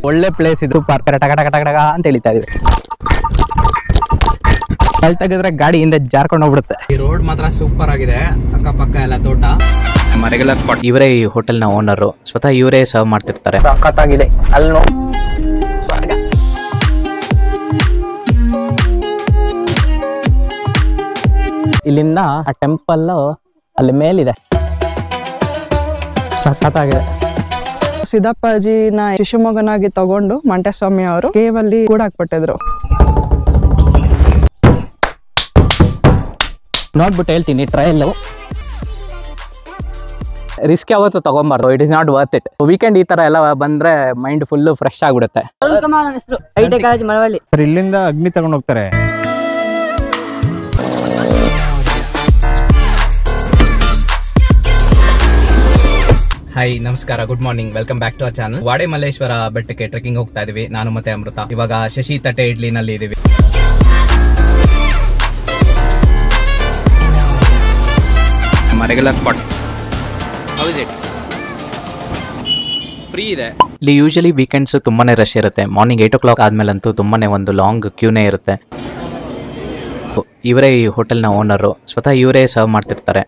ಒಳ್ಳೆ ಪ್ಲೇಸ್ ಇದು, ಸೂಪರ್. ಟಕ ಟಕ ಟಕ ಟಕ ಅಂತ ಹೇಳ್ತಾ ಇದೀವಿ. ಅಲ್ಲಿ ತೆಗೆದ್ರೆ ಗಾಡಿ ಹಿಂದೆ ಜಾರ್ಕೊಂಡು ಹೋಗ್ಬಿಡುತ್ತೆ. ಈ ರೋಡ್ ಮಾತ್ರ ಸೂಪರ್ ಆಗಿದೆ, ಅಕ್ಕಪಕ್ಕ ಎಲ್ಲ ತೋಟ. ನಮ್ಮ ರೆಗ್ಯುಲರ್ ಸ್ಪಾಟ್. ಇವರೇ ಈ ಹೋಟೆಲ್ ನ ಓನರ್, ಸ್ವತಃ ಇವರೇ ಸರ್ವ್ ಮಾಡ್ತಿರ್ತಾರೆ. ಸಖತ್ತಾಗಿದೆ. ಅಲ್ಲಿ ಇಲ್ಲಿಂದ ಆ ಟೆಂಪಲ್ ಅಲ್ಲಿ ಮೇಲಿದೆ, ಸಖತ್ತಾಗಿದೆ. ಸಿದ್ದಪ್ಪಾಜಿನ ಶಿಶುಮಗನಾಗಿ ತಗೊಂಡು ಮಂಟೇಸ್ವಾಮಿ ಅವರು ಕೇವಲ್ಲಿ ಕೂಡಾಕ್ಬಿಟ್ಟಿದ್ರು. ನೋಡ್ಬಿಟ್ಟು ಹೇಳ್ತೀನಿ, ಟ್ರಯಲ್ ರಿಸ್ಕ್ ಯಾವತ್ತು ತಗೊಂಬಾರ್ದು. It is not worth it. Weekend ಈ ತರ ಎಲ್ಲ ಬಂದ್ರೆ ಮೈಂಡ್ ಫುಲ್ ಫ್ರೆಶ್ ಆಗ್ಬಿಡುತ್ತೆ. ಸರ್ ಇಲ್ಲಿಂದ ಅಗ್ನಿ ತಗೊಂಡು ಹೋಗ್ತಾರೆ. ಹಾಯ್, ನಮಸ್ಕಾರ, good morning, welcome back to our channel. Vade Malleshwara ಬೆಟ್ಟಕ್ಕೆ ಟ್ರೆಕಿಂಗ್ ಹೋಗ್ತಾ ಇದೀವಿ, ನಾನು ಮತ್ತೆ ಅಮೃತ. ಇವಾಗ ಶಶಿ ತಟ್ಟೆ ಇಡ್ಲಿನಲ್ಲಿ ಇದೀವಿ. ನಮ್ಮ regular spot. How is it? Free ಇದೆ. ಇಲ್ಲಿ ಯೂಶಲಿ ವೀಕೆಂಡ್ಸ್ ತುಂಬಾನೇ ರಶ್ ಇರುತ್ತೆ. ಮಾರ್ನಿಂಗ್ 8 o'clock ಆದ್ಮೇಲಂತೂ ತುಂಬಾನೇ ಒಂದು ಲಾಂಗ್ ಕ್ಯೂನೇ ಇರುತ್ತೆ. ಇವರೇ ಈ ಹೋಟೆಲ್ನ ಓನರು, ಸ್ವತಃ ಇವರೇ ಸರ್ವ್ ಮಾಡ್ತಿರ್ತಾರೆ.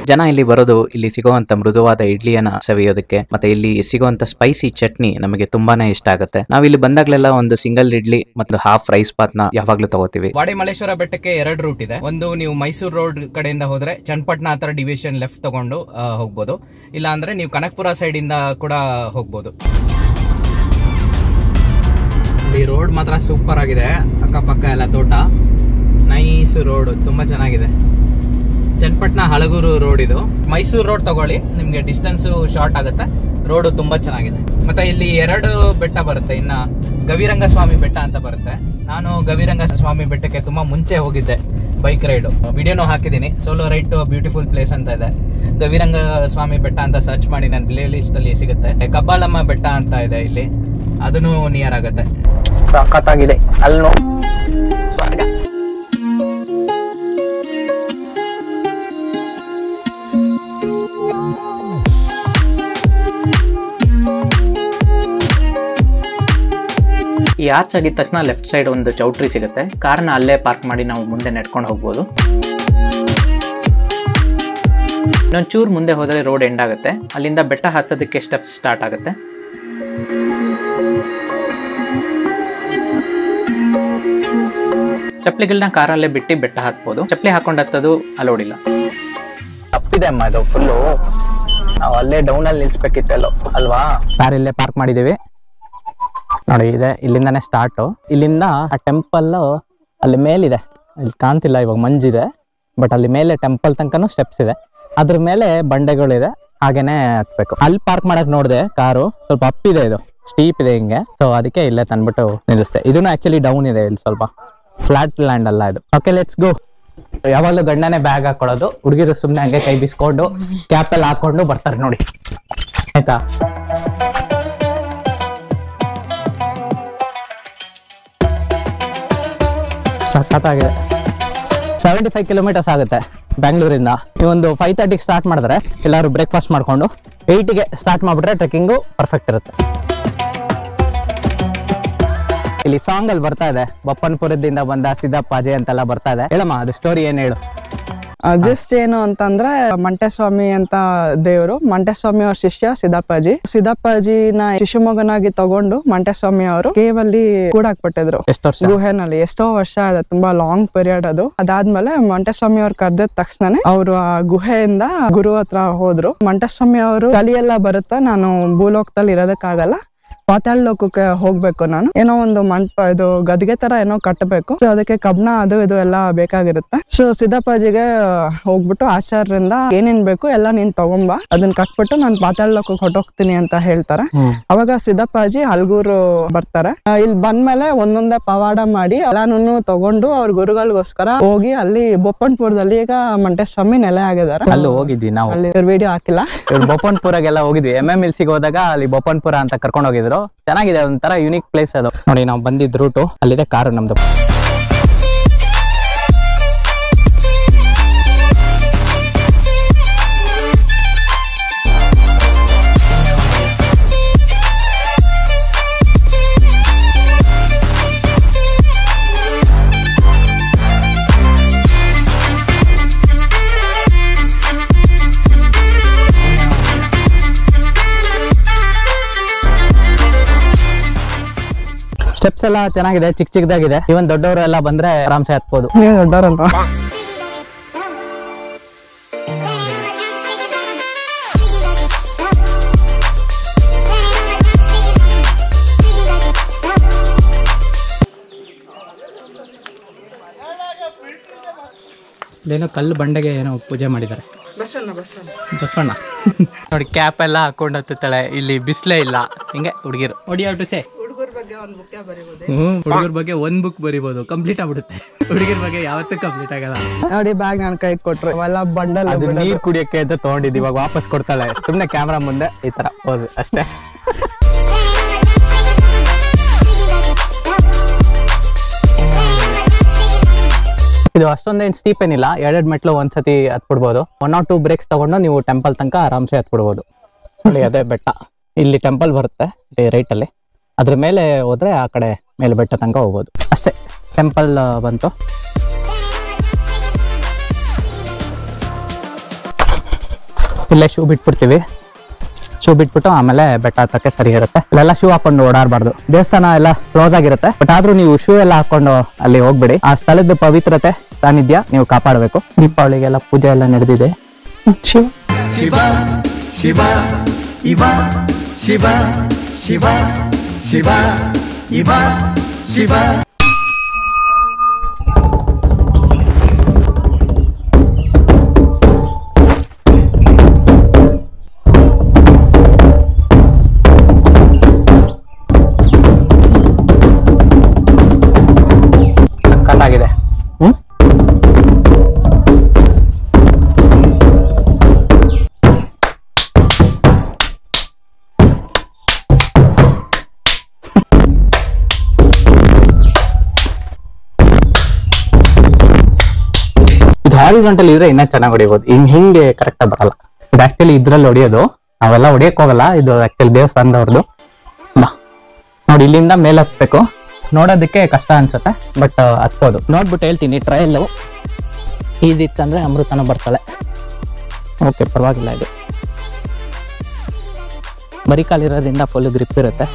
ಜನ ಇಲ್ಲಿ ಬರೋದು ಇಲ್ಲಿ ಸಿಗುವಂತ ಮೃದುವಾದ ಇಡ್ಲಿಯನ್ನ ಸವಿಯೋದಕ್ಕೆ, ಮತ್ತೆ ಇಲ್ಲಿ ಸಿಗುವಂತ ಸ್ಪೈಸಿ ಚಟ್ನಿ ನಮಗೆ ತುಂಬಾನೇ ಇಷ್ಟ ಆಗುತ್ತೆ. ನಾವ್ ಇಲ್ಲಿ ಬಂದಾಗ್ಲೆಲ್ಲ ಒಂದು ಸಿಂಗಲ್ ಇಡ್ಲಿ ಮತ್ತು ಹಾಫ್ ರೈಸ್ ಬಾತ್ ನ ಯಾವಾಗ್ಲೂ ತಗೋತೀವಿ. ವಾಡೆ ಮಲ್ಲೇಶ್ವರ ಬೆಟ್ಟಕ್ಕೆ 2 ರೂಟ್ ಇದೆ. ಒಂದು ನೀವು ಮೈಸೂರು ರೋಡ್ ಕಡೆಯಿಂದ ಹೋದ್ರೆ ಚನ್ನಪಟ್ಟಣ ಆತರ ಡಿವಿಷನ್ ಲೆಫ್ಟ್ ತಗೊಂಡು ಹೋಗ್ಬೋದು. ಇಲ್ಲ ಅಂದ್ರೆ ನೀವು ಕನಕಪುರ ಸೈಡ್ ಇಂದ ಕೂಡ ಹೋಗ್ಬೋದು. ಈ ರೋಡ್ ಮಾತ್ರ ಸೂಪರ್ ಆಗಿದೆ, ಅಕ್ಕಪಕ್ಕ ಎಲ್ಲ ತೋಟ. ನೈಸ್ ರೋಡ್, ತುಂಬಾ ಚೆನ್ನಾಗಿದೆ. ಚನ್ನಪಟ್ಟಣ ಹಳಗೂರು ರೋಡ್ ಇದು. ಮೈಸೂರು ರೋಡ್ ತಗೊಳ್ಳಿ, ನಿಮ್ಗೆ ಡಿಸ್ಟೆನ್ಸ್ ಶಾರ್ಟ್ ಆಗುತ್ತೆ. ರೋಡ್ ತುಂಬಾ ಚೆನ್ನಾಗಿದೆ. ಮತ್ತೆ ಇಲ್ಲಿ 2 ಬೆಟ್ಟ ಬರುತ್ತೆ. ಇನ್ನ ಗವಿರಂಗ ಸ್ವಾಮಿ ಬೆಟ್ಟ ಅಂತ ಬರುತ್ತೆ. ನಾನು ಗವಿರಂಗ ಸ್ವಾಮಿ ಬೆಟ್ಟಕ್ಕೆ ತುಂಬಾ ಮುಂಚೆ ಹೋಗಿದ್ದೆ, ಬೈಕ್ ರೈಡ್ ವಿಡಿಯೋನು ಹಾಕಿದೀನಿ. Solo ride to beautiful place ಅಂತ ಇದೆ. ಗವಿರಂಗ ಸ್ವಾಮಿ ಬೆಟ್ಟ ಅಂತ ಸರ್ಚ್ ಮಾಡಿ ನನ್ನ ಪ್ಲೇ ಲಿಸ್ಟ್ ಅಲ್ಲಿ ಸಿಗುತ್ತೆ. ಕಬ್ಬಾಳಮ್ಮ ಬೆಟ್ಟ ಅಂತ ಇದೆ ಇಲ್ಲಿ, ಅದನ್ನು ನಿಯರ್ ಆಗುತ್ತೆ. ಸಖತ್ತಾಗಿದೆ. ಅಲ್ಲಿ ಈ ಆರ್ಚ್ ಆಗಿದ ತಕ್ಷಣ ಲೆಫ್ಟ್ ಸೈಡ್ ಒಂದು ಚೌಟ್ರಿ ಸಿಗುತ್ತೆ. ಕಾರ್ನ ಅಲ್ಲೇ ಪಾರ್ಕ್ ಮಾಡಿ ನಾವು ಮುಂದೆ ನೆಡ್ಕೊಂಡು ಹೋಗ್ಬೋದು. ಇನ್ನೊಂಚೂರು ಮುಂದೆ ಹೋದರೆ ರೋಡ್ ಎಂಡ್ ಆಗುತ್ತೆ. ಅಲ್ಲಿಂದ ಬೆಟ್ಟ ಹತ್ತೋದಕ್ಕೆ ಸ್ಟೆಪ್ಸ್ ಸ್ಟಾರ್ಟ್ ಆಗುತ್ತೆ. ಚಪ್ಪಲಿಗಳನ್ನ ಕಾರಲ್ಲೇ ಬಿಟ್ಟು ಬೆಟ್ಟ ಹತ್ಬೋದು. ಚಪ್ಪಲಿ ಹಾಕೊಂಡು ಹತ್ತೋದು ಅಲೋಡಿಲ್ಲ. ತಪ್ಪಿದೆ ಅಮ್ಮ, ಇದು ಫುಲ್ಲು ನಾವು ಅಲ್ಲೇ ಡೌನ್ ಅಲ್ಲಿ ನಿಲ್ಸ್ಬೇಕಿತ್ತಲ್ಲೋ ಅಲ್ವಾ. ಕಾರ್ ಇಲ್ಲೇ ಪಾರ್ಕ್ ಮಾಡಿದೀವಿ ನೋಡಿ. ಇದೆ ಇಲ್ಲಿಂದಾನೇ ಸ್ಟಾರ್ಟು. ಇಲ್ಲಿಂದ ಆ ಟೆಂಪಲ್ ಅಲ್ಲಿ ಮೇಲಿದೆ, ಇಲ್ಲಿ ಕಾಣ್ತಿಲ್ಲ ಇವಾಗ, ಮಂಜಿದೆ. ಬಟ್ ಅಲ್ಲಿ ಮೇಲೆ ಟೆಂಪಲ್ ತನಕನೂ ಸ್ಟೆಪ್ಸ್ ಇದೆ. ಅದ್ರ ಮೇಲೆ ಬಂಡೆಗಳಿದೆ, ಹಾಗೇನೆ ಹತ್ಬೇಕು. ಅಲ್ಲಿ ಪಾರ್ಕ್ ಮಾಡಕ್ ನೋಡಿದೆ ಕಾರು, ಸ್ವಲ್ಪ ಅಪ್ ಇದೆ, ಇದು ಸ್ಟೀಪ್ ಇದೆ ಹಿಂಗೆ. ಸೊ ಅದಕ್ಕೆ ಇಲ್ಲೇ ತಂದ್ಬಿಟ್ಟು ನಿಲ್ಲಿಸ್ತೆ. ಇದನ್ನು ಆಕ್ಚುಲಿ ಡೌನ್ ಇದೆ, ಇಲ್ಲಿ ಸ್ವಲ್ಪ ಫ್ಲಾಟ್ ಲ್ಯಾಂಡ್ ಅಲ್ಲ ಇದು. Okay, let's go. ಯಾವಾಗಲೂ ಗಂಡನೇ ಬ್ಯಾಗ್ ಹಾಕೊಳ್ಳೋದು, ಹುಡುಗಿರು ಸುಮ್ಮನೆ ಹಂಗೆ ಕೈ ಬಿಸ್ಕೊಂಡು ಕ್ಯಾಪ್ ಅಲ್ಲಿ ಹಾಕೊಂಡು ಬರ್ತಾರೆ ನೋಡಿ, ಆಯ್ತಾ. ಸಖತ್ತಾಗಿದೆ. 75 kilometers ಆಗುತ್ತೆ ಬ್ಯಾಂಗ್ಳೂರಿಂದ. ನೀವೊಂದು 5:30 ಸ್ಟಾರ್ಟ್ ಮಾಡಿದ್ರೆ, ಎಲ್ಲರೂ ಬ್ರೇಕ್ಫಾಸ್ಟ್ ಮಾಡ್ಕೊಂಡು 8ಗೆ ಸ್ಟಾರ್ಟ್ ಮಾಡಿಬಿಟ್ರೆ ಟ್ರೆಕ್ಕಿಂಗು ಪರ್ಫೆಕ್ಟ್ ಇರುತ್ತೆ. ಇಲ್ಲಿ ಸಾಂಗ್ ಅಲ್ಲಿ ಬರ್ತಾ ಇದೆ, ಬಪ್ಪನ್ಪುರದಿಂದ ಬಂದ ಸಿದ್ದಪ್ಪಾಜಿ ಅಂತೆಲ್ಲ ಬರ್ತಾ ಇದೆ. ಹೇಳಮ್ಮ, ಅದು ಸ್ಟೋರಿ ಏನ್ ಹೇಳು. ಜಸ್ಟ್ ಏನು ಅಂತಂದ್ರೆ, ಮಂಟೇಸ್ವಾಮಿ ಅಂತ ದೇವರು, ಮಂಟೇಸ್ವಾಮಿ ಅವ್ರ ಶಿಷ್ಯ ಸಿದ್ದಪ್ಪಾಜಿ. ಸಿದ್ದಪ್ಪಾಜಿನ ಶಿಶುಮಗನಾಗಿ ತಗೊಂಡು ಮಂಟೇಸ್ವಾಮಿ ಅವರು ಕೇವಲ್ಲಿ ಕೂಡಾಕ್ಬಿಟ್ಟಿದ್ರು ಗುಹೆನಲ್ಲಿ. ಎಷ್ಟೋ ವರ್ಷ ಇದೆ, ತುಂಬಾ ಲಾಂಗ್ ಪೀರಿಯಡ್ ಅದು. ಅದಾದ್ಮೇಲೆ ಮಂಟೇಸ್ವಾಮಿ ಅವ್ರು ಕರೆದ ತಕ್ಷಣನೇ ಅವರು ಆ ಗುಹೆಯಿಂದ ಗುರು ಹತ್ರ ಹೋದ್ರು. ಮಂಟೇಸ್ವಾಮಿ ಅವರು ಕಲಿಯೆಲ್ಲ ಬರುತ್ತಾ, ನಾನು ಭೂಲೋಕದಲ್ಲಿ ಇರೋದಕ್ಕಾಗಲ್ಲ, ಪಾತಾಳ ಲೋಕಕ್ಕೆ ಹೋಗ್ಬೇಕು, ನಾನು ಏನೋ ಒಂದು ಮಂಟಪ, ಇದು ಗದ್ಗೆ ತರ ಏನೋ ಕಟ್ಟಬೇಕು. ಸೊ ಅದಕ್ಕೆ ಕಬ್ಣ ಅದು ಇದು ಎಲ್ಲ ಬೇಕಾಗಿರುತ್ತೆ. ಸೊ ಸಿದ್ದಪ್ಪಾಜಿಗೆ ಹೋಗ್ಬಿಟ್ಟು ಆಚಾರ್ಯರಿಂದ ಏನೇನ್ ಬೇಕು ಎಲ್ಲ ನೀನ್ ತಗೊಂಬ, ಅದನ್ನ ಕಟ್ಬಿಟ್ಟು ನಾನು ಪಾತಾಳ ಲೋಕಕ್ಕೆ ಹೊಟ್ಟೋಗ್ತೀನಿ ಅಂತ ಹೇಳ್ತಾರೆ. ಅವಾಗ ಸಿದ್ದಪ್ಪಾಜಿ ಹಲ್ಗೂರು ಬರ್ತಾರೆ. ಇಲ್ಲಿ ಬಂದ್ಮೇಲೆ ಒಂದೊಂದೇ ಪವಾಡ ಮಾಡಿ ಎಲ್ಲಾನು ತಗೊಂಡು ಅವ್ರ ಗುರುಗಳಿಗೋಸ್ಕರ ಹೋಗಿ ಅಲ್ಲಿ ಬೊಪ್ಪನ್ಪುರದಲ್ಲಿ ಈಗ ಮಂಟೇಸ್ವಾಮಿ ನೆಲೆ ಆಗಿದ್ದಾರೆ. ಅಲ್ಲಿ ಹೋಗಿದ್ವಿ ನಾವು, ಅಲ್ಲಿ ವಿಡಿಯೋ ಹಾಕಿಲ್ಲ. ಬೊಪ್ಪನ್ಪುರಗೆಲ್ಲ ಹೋಗಿದ್ವಿ. MMLC ಹೋದಾಗ ಅಲ್ಲಿ ಬೊಪ್ಪನ್ಪುರ ಅಂತ ಕರ್ಕೊಂಡು ಹೋಗಿದ್ರು. ಚೆನ್ನಾಗಿದೆ, ಒಂಥರ ಯುನಿಕ್ ಪ್ಲೇಸ್ ಅದು. ನೋಡಿ, ನಾವು ಬಂದಿದ್ದ ರೂಟು ಅಲ್ಲಿದೆ, ಕಾರು ನಮ್ದು. ಸ್ಟೆಪ್ಸ್ ಎಲ್ಲ ಚೆನ್ನಾಗಿದೆ, ಚಿಕ್ಕ ಚಿಕ್ಕದಾಗಿದೆ. ಇವನ್ ದೊಡ್ಡವರು ಎಲ್ಲ ಬಂದ್ರೆ ಆರಾಮ್ಸೆ ಹತ್ಬೋದು. ನೀವು ದೊಡ್ಡವರಲ್ವಾ? ಇಲ್ಲೇನೋ ಕಲ್ಲು ಬಂಡೆಗೆ ಏನೋ ಪೂಜೆ ಮಾಡಿದ್ದಾರೆ. ಬಸವಣ್ಣ ನೋಡಿ ಕ್ಯಾಪ್ ಎಲ್ಲ ಹಾಕೊಂಡು ಹತ್ತುತ್ತಾಳೆ. ಇಲ್ಲಿ ಬಿಸಿಲೇ ಇಲ್ಲ. ಹಿಂಗೆ ಹುಡುಗಿರು ಸೇ ಹುಡುಗರ ಬಗ್ಗೆ ಒಂದ್ ಬುಕ್ ಬರಿಬೋದು, ಕಂಪ್ಲೀಟ್ ಆಗ್ಬಿಡುತ್ತೆ. ಹುಡುಗಿರ ಬಗ್ಗೆ ಯಾವತ್ತೂ ಕಂಪ್ಲೀಟ್ ಆಗಲ್ಲ. ನೋಡಿ ಬ್ಯಾಗ್ ನಾನು ಕೈ ಕೊಟ್ರು, ಅವೆಲ್ಲ ಬಂಡಲ್. ಅದು ನೀರ್ ಕುಡಿಯಕ್ಕೆ ಅಂತ ತಗೊಂಡಿದ್ದು, ಇವಾಗ ವಾಪಸ್ ಕೊಡ್ತಾಳೆ. ಸುಮ್ನೆ ಕ್ಯಾಮ್ರಾ ಮುಂದೆ ಈ ತರ ಪೋಸ್ ಅಷ್ಟೇ. ಇದು ಅಷ್ಟೊಂದೇನು ಸ್ಟೀಪ್ ಏನಿಲ್ಲ, 2 ಮೆಟ್ಲು ಒಂದ್ಸತಿ ಹತ್ಬಿಡ್ಬೋದು. 1 or 2 ಬ್ರೇಕ್ಸ್ ತಗೊಂಡು ನೀವು ಟೆಂಪಲ್ ತನಕ ಆರಾಮ್ಸೆ ಹತ್ಬಿಡ್ಬೋದು. ನೋಡಿ ಅದೇ ಬೆಟ್ಟ, ಇಲ್ಲಿ ಟೆಂಪಲ್ ಬರುತ್ತೆ ರೈಟ್ ಅಲ್ಲಿ. ಅದ್ರ ಮೇಲೆ ಹೋದ್ರೆ ಆ ಕಡೆ ಮೇಲೆ ಬೆಟ್ಟ ತನಕ ಹೋಗ್ಬೋದು ಅಷ್ಟೇ. ಟೆಂಪಲ್ ಬಂತು. ಇಲ್ಲೇ ಶೂ ಬಿಟ್ಬಿಡ್ತೀವಿ. ಶೂ ಬಿಟ್ಬಿಟ್ಟು ಆಮೇಲೆ ಬೆಟ್ಟ ಹತ್ತಕ್ಕೆ ಸರಿ ಇರುತ್ತೆ. ಇಲ್ಲೆಲ್ಲ ಶೂ ಹಾಕೊಂಡು ಓಡಾಡಬಾರ್ದು. ದೇವಸ್ಥಾನ ಎಲ್ಲ ಕ್ಲೋಸ್ ಆಗಿರುತ್ತೆ, ಬಟ್ ಆದ್ರೂ ನೀವು ಶೂ ಎಲ್ಲ ಹಾಕೊಂಡು ಅಲ್ಲಿ ಹೋಗ್ಬಿಡಿ. ಆ ಸ್ಥಳದ ಪವಿತ್ರತೆ ಸಾನ್ನಿಧ್ಯ ನೀವು ಕಾಪಾಡಬೇಕು. ದೀಪಾವಳಿಗೆಲ್ಲ ಪೂಜೆ ಎಲ್ಲ ನಡೆದಿದೆ. ಶಿವ ಶಿವ ಶಿವ ಇವ ಶಿವ ಶಿವ ಶಿವ ಇವ ಶಿವ. ಸಕ್ಕತ್ತಾಗಿದೆ. ಇದು ಹಾರಿಜಾಂಟಲ್ ಇದ್ರೆ ಇನ್ನೂ ಚೆನ್ನಾಗಿ ಹೊಡಿಬೋದು. ಹಿಂಗೆ ಕರೆಕ್ಟ್ ಆಗಿ ಬರಲ್ಲ. ಇದು ಆಕ್ಚುಲಿ ಇದ್ರಲ್ಲಿ ಹೊಡಿಯೋದು, ನಾವೆಲ್ಲ ಹೊಡಿಯಕ್ ಹೋಗಲ್ಲ. ಇದು ಆಕ್ಚುಲಿ ದೇವಸ್ಥಾನದವ್ರದ್ದು. ನೋಡಿ ಇಲ್ಲಿಂದ ಮೇಲೆ ಹತ್ಬೇಕು. ನೋಡೋದಕ್ಕೆ ಕಷ್ಟ ಅನ್ಸುತ್ತೆ, ಬಟ್ ಹತ್ಬೋದು. ನೋಡ್ಬಿಟ್ಟು ಹೇಳ್ತೀನಿ. ಟ್ರಯಲ್ ಈಸಿ ಇತ್ತಂದ್ರೆ ಅಮೃತನ ಬರ್ತಾಳೆ. ಓಕೆ, ಪರವಾಗಿಲ್ಲ. ಇದು ಬರೀ ಕಾಲಿರೋದ್ರಿಂದ ಫುಲ್ ಗ್ರಿಪ್ ಇರುತ್ತೆ.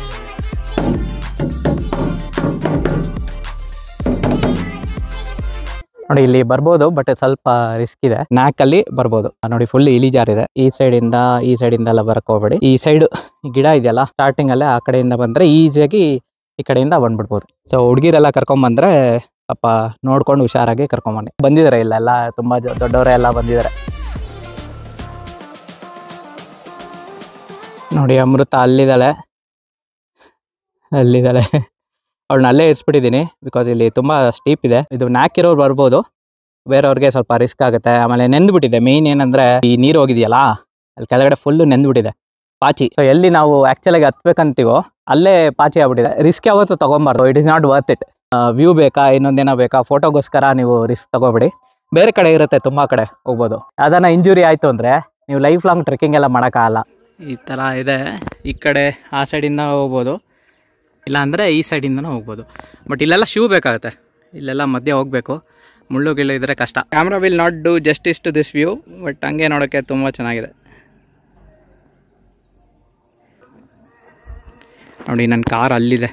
ನೋಡಿ ಇಲ್ಲಿ ಬರ್ಬೋದು, ಬಟ್ ಸ್ವಲ್ಪ ರಿಸ್ಕ್ ಇದೆ. ನ್ಯಾಕಲ್ಲಿ ಬರ್ಬೋದು. ನೋಡಿ ಫುಲ್ ಇಳಿಜಾರಿದೆ. ಈ ಸೈಡ್ ಇಂದ ಎಲ್ಲ ಬರಕ್ ಹೋಗ್ಬೇಡಿ. ಈ ಸೈಡ್ ಗಿಡ ಇದೆಯಲ್ಲ, ಸ್ಟಾರ್ಟಿಂಗ್ ಅಲ್ಲೇ ಆ ಕಡೆಯಿಂದ ಬಂದ್ರೆ ಈಸಿಯಾಗಿ ಈ ಕಡೆಯಿಂದ ಬಂದ್ಬಿಡ್ಬೋದು. ಸೊ ಹುಡುಗಿರೆಲ್ಲ ಕರ್ಕೊಂಡ್ ಬಂದ್ರೆ ಪಾಪ ನೋಡ್ಕೊಂಡು ಹುಷಾರಾಗಿ ಕರ್ಕೊಂಬನ್ನಿ. ಬಂದಿದ್ದಾರೆ ಇಲ್ಲೆಲ್ಲ ತುಂಬಾ ದೊಡ್ಡವರೇ ಎಲ್ಲ ಬಂದಿದ್ದಾರೆ. ನೋಡಿ ಅಮೃತ ಅಲ್ಲಿದ್ದಾಳೆ. ಅವಳನ್ನ ಅಲ್ಲೇ ಇರಿಸ್ಬಿಟ್ಟಿದ್ದೀನಿ, ಬಿಕಾಸ್ ಇಲ್ಲಿ ತುಂಬಾ ಸ್ಟೀಪ್ ಇದೆ. ಇದು ನ್ಯಾಕ್ ಇರೋರು ಬರ್ಬೋದು, ಬೇರೆಯವ್ರಿಗೆ ಸ್ವಲ್ಪ ರಿಸ್ಕ್ ಆಗುತ್ತೆ. ಆಮೇಲೆ ನೆಂದ್ಬಿಟ್ಟಿದೆ. ಮೇಯ್ನ್ ಏನಂದ್ರೆ ಈ ನೀರು ಹೋಗಿದೆಯಲ್ಲ, ಅಲ್ಲಿ ಕೆಳಗಡೆ ಫುಲ್ಲು ನೆಂದ್ಬಿಟ್ಟಿದೆ ಪಾಚಿ. ಸೊ ಎಲ್ಲಿ ನಾವು ಆಕ್ಚುಲಾಗಿ ಹತ್ಬೇಕಂತೀವೋ ಅಲ್ಲೇ ಪಾಚಿ ಆಗ್ಬಿಟ್ಟಿದೆ. ರಿಸ್ಕ್ ಯಾವತ್ತೂ ತಗೊಂಬಾರ್ದು. It is not worth it. View ಬೇಕಾ, ಇನ್ನೊಂದೇನೋ ಬೇಕಾ, ಫೋಟೋಗೋಸ್ಕರ ನೀವು ರಿಸ್ಕ್ ತಗೋಬೇಡಿ. ಬೇರೆ ಕಡೆ ಇರುತ್ತೆ, ತುಂಬಾ ಕಡೆ ಹೋಗ್ಬೋದು. ಅದನ್ನ ಇಂಜುರಿ ಆಯ್ತು ಅಂದ್ರೆ ನೀವು ಲೈಫ್ ಲಾಂಗ್ ಟ್ರೆಕ್ಕಿಂಗ್ ಎಲ್ಲ ಮಾಡೋಕ್ಕಾಗಲ್ಲ. ಈ ಥರ ಇದೆ. ಈ ಕಡೆ ಆ ಸೈಡಿಂದ ಹೋಗ್ಬೋದು, ಇಲ್ಲ ಅಂದರೆ ಈ ಸೈಡಿಂದನೂ ಹೋಗ್ಬೋದು. ಬಟ್ ಇಲ್ಲೆಲ್ಲ ಶೂ ಬೇಕಾಗುತ್ತೆ. ಇಲ್ಲೆಲ್ಲ ಮಧ್ಯೆ ಹೋಗಬೇಕು. ಮುಳ್ಳು ಗಿಳ್ಳು ಇದ್ರೆ ಕಷ್ಟ. Camera will not do justice to this view, but ಹಂಗೆ ನೋಡೋಕ್ಕೆ ತುಂಬ ಚೆನ್ನಾಗಿದೆ. ನೋಡಿ ನನ್ನ ಕಾರ್ ಅಲ್ಲಿದೆ.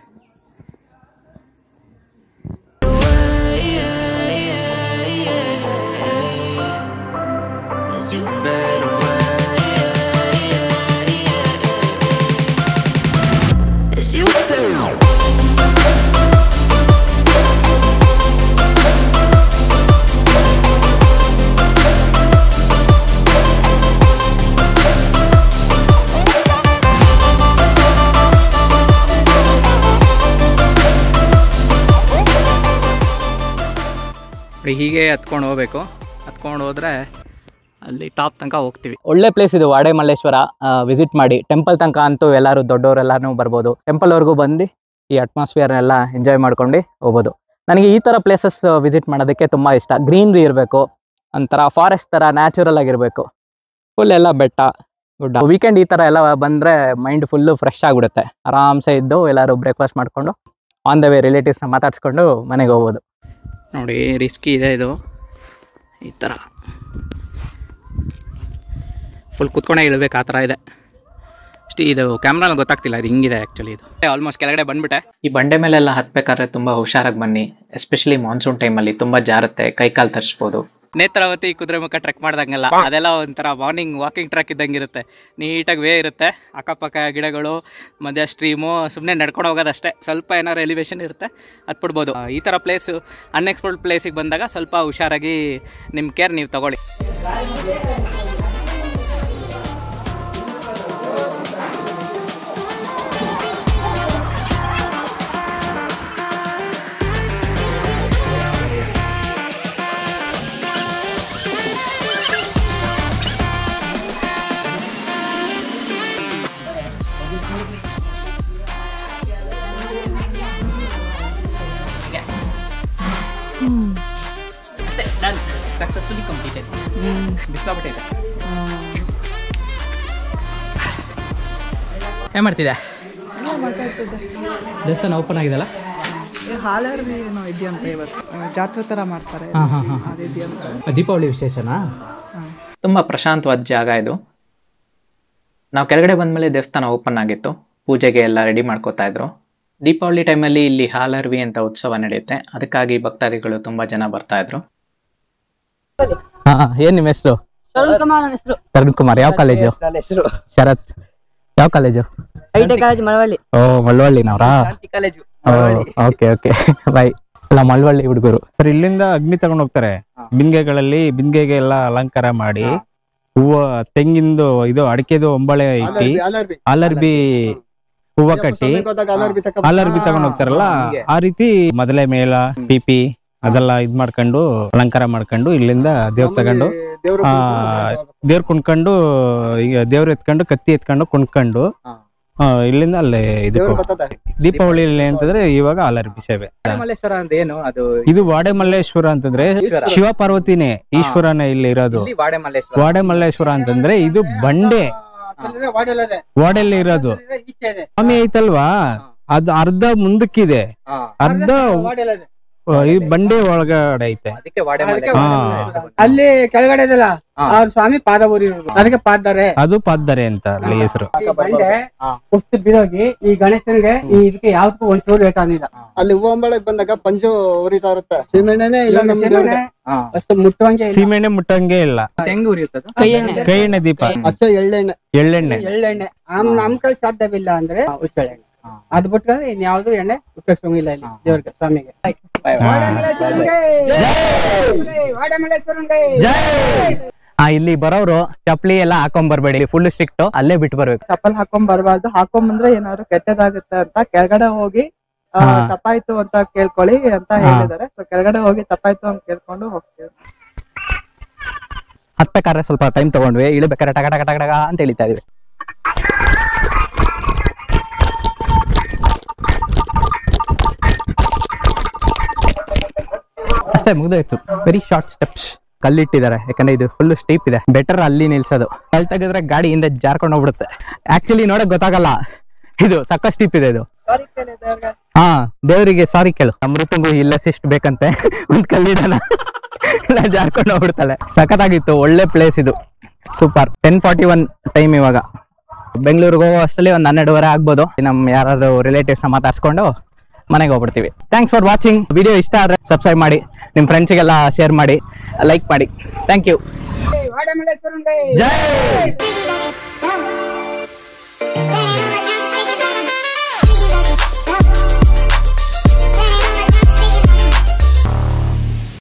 ಹೀಗೆ ಹತ್ಕೊಂಡು ಹೋಗ್ಬೇಕು. ಹತ್ಕೊಂಡು ಹೋದ್ರೆ ಅಲ್ಲಿ ಟಾಪ್ ತನಕ ಹೋಗ್ತೀವಿ. ಒಳ್ಳೆ ಪ್ಲೇಸ್ ಇದು ವಾಡೆ ಮಲ್ಲೇಶ್ವರ. ವಿಸಿಟ್ ಮಾಡಿ. ಟೆಂಪಲ್ ತನಕ ಅಂತೂ ಎಲ್ಲರೂ ದೊಡ್ಡವರೆಲ್ಲನೂ ಬರ್ಬೋದು. ಟೆಂಪಲ್ವರೆಗೂ ಬಂದು ಈ ಅಟ್ಮಾಸ್ಫಿಯರ್ನೆಲ್ಲ ಎಂಜಾಯ್ ಮಾಡ್ಕೊಂಡು ಹೋಗ್ಬೋದು. ನನಗೆ ಈ ಥರ ಪ್ಲೇಸಸ್ ವಿಸಿಟ್ ಮಾಡೋದಕ್ಕೆ ತುಂಬ ಇಷ್ಟ. ಗ್ರೀನ್ರಿ ಇರಬೇಕು, ಒಂಥರ ಫಾರೆಸ್ಟ್ ಥರ ನ್ಯಾಚುರಲ್ ಆಗಿರಬೇಕು. ಫುಲ್ ಎಲ್ಲ ಬೆಟ್ಟ ಗುಡ್ಡ. ವೀಕೆಂಡ್ ಈ ಥರ ಎಲ್ಲ ಬಂದರೆ ಮೈಂಡ್ ಫುಲ್ಲು ಫ್ರೆಶ್ ಆಗಿಬಿಡುತ್ತೆ. ಆರಾಮ್ಸೆ ಇದ್ದು ಎಲ್ಲರೂ ಬ್ರೇಕ್ಫಾಸ್ಟ್ ಮಾಡಿಕೊಂಡು ಆನ್ ದ ವೇ ರಿಲೇಟಿವ್ಸ್ನ ಮಾತಾಡ್ಸ್ಕೊಂಡು ಮನೆಗೆ ಹೋಗ್ಬೋದು. ನೋಡಿ ರಿಸ್ಕಿ ಇದೆ ಇದು. ಈ ಥರ ಫುಲ್ ಕುತ್ಕೊಂಡೇ ಇಳಬೇಕು, ಆ ಥರ ಇದೆ. ಇದು ಕ್ಯಾಮ್ರಾ ಗೊತ್ತಾಗ್ತಿಲ್ಲ, ಇದು ಹಿಂಗಿದೆ ಆ್ಯಕ್ಚುಲಿ. ಇದು ಆಲ್ಮೋಸ್ಟ್ ಕೆಳಗಡೆ ಬಂದ್ಬಿಟ್ಟೆ. ಈ ಬಂಡೆ ಮೇಲೆಲ್ಲ ಹತ್ಬೇಕಾದ್ರೆ ತುಂಬಾ ಹುಷಾರಾಗಿ ಬನ್ನಿ, ಎಸ್ಪೆಷಲಿ ಮಾನ್ಸೂನ್ ಟೈಮಲ್ಲಿ ತುಂಬಾ ಜಾರುತ್ತೆ, ಕೈಕಾಲು ತರಿಸ್ಬೋದು. ನೇತ್ರಾವತಿ ಕುದುರೆಮುಖ ಟ್ರೆಕ್ ಮಾಡ್ದಂಗಲ್ಲ, ಅದೆಲ್ಲ ಒಂಥರ ಮಾರ್ನಿಂಗ್ ವಾಕಿಂಗ್ ಟ್ರ್ಯಾಕ್ ಇದ್ದಂಗೆ ಇರುತ್ತೆ. ನೀಟಾಗಿ ವೇ ಇರುತ್ತೆ, ಅಕ್ಕಪಕ್ಕ ಗಿಡಗಳು, ಮಧ್ಯ ಸ್ಟ್ರೀಮು, ಸುಮ್ಮನೆ ನಡ್ಕೊಂಡು ಹೋಗೋದಷ್ಟೇ. ಸ್ವಲ್ಪ ಏನಾದ್ರು ಎಲಿವೇಶನ್ ಇರುತ್ತೆ, ಹತ್ಬಿಡ್ಬೋದು. ಈ ಥರ ಪ್ಲೇಸು ಅನ್ಎಕ್ಸ್ಪ್ಲೋರ್ಡ್ ಪ್ಲೇಸಿಗೆ ಬಂದಾಗ ಸ್ವಲ್ಪ ಹುಷಾರಾಗಿ ನಿಮ್ಮ ಕೇರ್ ನೀವು ತಗೊಳ್ಳಿ. Successfully completed. ಬಿಸ್ಲಾಬಿಟ್ಟೆ ಇದೆ. ಏನು ಮಾಡ್ತಿದ್ದೆ? ದೇವಸ್ಥಾನ ಓಪನ್ ಆಗಿದೆಲ್ಲ. ಹಾಲರ್ವಿ ಏನೋ ಇದೆಯಂತ ಇವತ್ತು ಜಾತ್ರೆ ತರ ಮಾಡ್ತಾರೆ. ದೀಪಾವಳಿ ವಿಶೇಷನಾ? ತುಂಬಾ ಪ್ರಶಾಂತವಾದ ಜಾಗ ಇದು. ನಾವು ಕೆಳಗಡೆ ಬಂದ್ಮೇಲೆ ದೇವಸ್ಥಾನ ಓಪನ್ ಆಗಿತ್ತು, ಪೂಜೆಗೆ ಎಲ್ಲ ರೆಡಿ ಮಾಡ್ಕೋತಾ ಇದ್ರು. ದೀಪಾವಳಿ ಟೈಮಲ್ಲಿ ಇಲ್ಲಿ ಹಾಲರ್ವಿ ಅಂತ ಉತ್ಸವ ನಡೆಯುತ್ತೆ, ಅದಕ್ಕಾಗಿ ಭಕ್ತಾದಿಗಳು ತುಂಬಾ ಜನ ಬರ್ತಾ ಇದ್ರು. ಏನ್ ನಿಮ್ಮ ಹೆಸರು? ತರುಣ್ ಕುಮಾರ್. ಯಾವ ಕಾಲೇಜು? ಶರತ್. ಯಾವ ಕಾಲೇಜು? ಓ, ಮಳವಳ್ಳಿನವರಾ? ಓಕೆ ಓಕೆ, ಬಾಯ್. ಅಲ್ಲ, ಮಳವಳ್ಳಿ ಹುಡುಗರು. ಸರ್, ಇಲ್ಲಿಂದ ಅಗ್ನಿ ತಗೊಂಡ್ ಹೋಗ್ತಾರೆ. ಬಿಂದಿಗೆಗೆ ಎಲ್ಲ ಅಲಂಕಾರ ಮಾಡಿ, ಹೂವ, ತೆಂಗಿಂದು ಇದು ಅಡಿಕೆದು ಒಂಬಳೆ ಇಕ್ಕಿ, ಆಲರ್ಬಿ ಹೂವ ಕಟ್ಟಿ ಆಲರ್ಬಿ ತಗೊಂಡ್ ಹೋಗ್ತಾರಲ್ಲ, ಆ ರೀತಿ ಮೊದಲೇ ಮೇಳ, ಪಿಪಿ ಅದೆಲ್ಲ ಇದ್ ಮಾಡ್ಕೊಂಡು ಅಲಂಕಾರ ಮಾಡ್ಕೊಂಡು ಇಲ್ಲಿಂದ ದೇವ್ರ ತಗೊಂಡು ದೇವ್ರ ಕುಣ್ಕೊಂಡು, ಈಗ ದೇವ್ರ ಎತ್ಕೊಂಡು ಕತ್ತಿ ಎತ್ಕೊಂಡು ಕುಣ್ಕೊಂಡು ಇಲ್ಲಿಂದ ಅಲ್ಲೇ ಇದು ದೀಪಾವಳಿಯಲ್ಲಿ ಅಂತಂದ್ರೆ ಇವಾಗ ಆಲರ್ಬಿ ಸೇವೆ. ಮಲ್ಲೇಶ್ವರ ಅಂತ ಏನು ಅದು? ಇದು ವಾಡೆಮಲ್ಲೇಶ್ವರ ಅಂತಂದ್ರೆ ಶಿವ ಪಾರ್ವತಿನೇ ಈಶ್ವರನೇ ಇಲ್ಲಿ ಇರೋದು. ವಾಡೆಮಲ್ಲೇಶ್ವರ ಅಂತಂದ್ರೆ ಇದು ಬಂಡೆ ವಾಡೆಲ್ಲಿ ಇರೋದು. ಸ್ವಾಮಿ ಐತಲ್ವಾ, ಅದು ಅರ್ಧ ಮುಂದಕ್ಕಿದೆ, ಅರ್ಧ ಈ ಬಂಡೆ ಒಳಗಡೆ ಐತೆ. ಅಲ್ಲಿ ಕೆಳಗಡೆ ಇದೆಲ್ಲ ಅವ್ರ ಸ್ವಾಮಿ ಪಾದ ಊರಿರೋದು, ಅದಕ್ಕೆ ಪಾದ್ದಾರೆ. ಅದು ಪಾದ್ದಾರೆ ಅಂತ ಅಲ್ಲಿ ಹೆಸರು. ಬಂಡೆ ಕುಸ್ತು ಬಿದೋಗಿ ಈ ಗಣೇಶನಿಗೆ ಇದಕ್ಕೆ ಯಾವ್ದಕ್ಕೂ ಒಂಚೂರು ರೇಟ್ ಆಗಿಲ್ಲ. ಅಲ್ಲಿ ಹೂವಂಬಳಕ್ ಬಂದಾಗ ಪಂಚು ಉರಿತಾ ಇರುತ್ತೆ. ಸೀಮೆಣ್ಣೆನೆ ಇಲ್ಲ, ಅಷ್ಟು ಮುಟ್ಟುವಂಗೆ ಸೀಮೆಣ್ಣೆ ಮುಟ್ಟಂಗೆ ಇಲ್ಲ. ಹೆಂಗ್ ಉರಿಯುತ್ತದೆ? ಕೈ ಎಣ್ಣೆ ದೀಪ, ಅಚ್ಚ ಎಳ್ಳೆಣ್ಣೆ. ಎಳ್ಳೆಣ್ಣೆ ನಮ್ ಕೈ ಸಾಧ್ಯವಿಲ್ಲ ಅಂದ್ರೆ ಹುಚ್ಚೆಳ್ಳೆಣ್ಣೆ. ಅದ್ ಬಿಟ್ರೆ ಇನ್ಯಾವ್ದು ಎಣ್ಣೆ ಉಪಯೋಗಿಸಂಗಿಲ್ಲ ಇಲ್ಲಿ ದೇವ್ರಿಗೆ, ಸ್ವಾಮಿಗೆ. ಇಲ್ಲಿ ಬರೋರು ಚಪ್ಪಲಿ ಎಲ್ಲ ಹಾಕೊಂಡ್ ಬರ್ಬೇಡಿ, ಫುಲ್ ಸ್ಟ್ರಿಕ್ಟ್, ಅಲ್ಲೇ ಬಿಟ್ಟು ಬರ್ಬೇಕು. ಚಪ್ಪಲ್ ಹಾಕೊಂಡ್ ಬರ್ಬಾರ್ದು. ಹಾಕೊಂಬಂದ್ರೆ ಏನಾದ್ರು ಕೆಟ್ಟದಾಗುತ್ತೆ ಅಂತ ಕೆಳಗಡೆ ಹೋಗಿ ತಪ್ಪಾಯ್ತು ಅಂತ ಕೇಳ್ಕೊಳ್ಳಿ ಅಂತ ಹೇಳಿದಾರೆ. ಸೊ ಕೆಳಗಡೆ ಹೋಗಿ ತಪ್ಪಾಯ್ತು ಅಂತ ಕೇಳ್ಕೊಂಡು ಹೋಗ್ತೀವಿ. ಹತ್ಬೇಕಾದ್ರೆ ಸ್ವಲ್ಪ ಟೈಮ್ ತಗೊಂಡ್ವಿ, ಇಳಿಬೇಕಾದ್ರೆ ಟಗ ಟಗ ಟಗ ಅಂತ ಇಳಿತಾ ಇದೀವಿ. ಅಷ್ಟೇ, ಮುಗ್ದೋಯ್ತು. Very short steps. ಕಲ್ಲಿಟ್ಟಿದ್ದಾರೆ, ಯಾಕಂದ್ರೆ ಇದು ಫುಲ್ ಸ್ಟೀಪ್ ಇದೆ. ಬೆಟರ್ ಅಲ್ಲಿ ನಿಲ್ಸೋದು. ಕಲ್ ತೆಗೆದ್ರೆ ಗಾಡಿ ಹಿಂದೆ ಜಾರ್ಕೊಂಡು ಹೋಗ್ಬಿಡುತ್ತೆ. ಆಕ್ಚುಲಿ ನೋಡಕ್ ಗೊತ್ತಾಗಲ್ಲ, ಇದು ಸಕ್ಕ ಸ್ಟೀಪ್ ಇದೆ ಇದು. ಹಾ, ದೇವರಿಗೆ ಸಾರಿ ಕೇಳು. ಅಮೃತಂಗೂ ಇಲ್ಲ ಸಿಸ್ಟ್ ಬೇಕಂತೆ, ಒಂದ್ ಕಲ್ಲಿಡನ ಇಲ್ಲ ಜಾರ್ಕೊಂಡು ಹೋಗ್ಬಿಡ್ತಾಳೆ. ಸಖತ್ತಾಗಿತ್ತು, ಒಳ್ಳೆ ಪ್ಲೇಸ್ ಇದು, ಸೂಪರ್. 10:41 ಟೈಮ್ ಇವಾಗ. ಬೆಂಗಳೂರಿಗೆ ಹೋಗೋ ಅಷ್ಟರಲ್ಲಿ ಒಂದು 12:30 ಆಗ್ಬೋದು. ನಮ್ಮ ಯಾರಾದ್ರೂ ರಿಲೇಟಿವ್ಸ್ ಮಾತಾಡ್ಸ್ಕೊಂಡು ಮನೆಗೆ ಹೋಗ್ಬಿಡ್ತೀವಿ. Thanks for watching. ವಿಡಿಯೋ ಇಷ್ಟ ಆದ್ರೆ ಸಬ್ಸ್ಕ್ರೈಬ್ ಮಾಡಿ, ನಿಮ್ಮ ಫ್ರೆಂಡ್ಸಿಗೆಲ್ಲ ಶೇರ್ ಮಾಡಿ, ಲೈಕ್ ಮಾಡಿ. Thank you. ವಾಡೆಮಲ್ಲೇಶ್ವರಂಗೆ ಜೈ.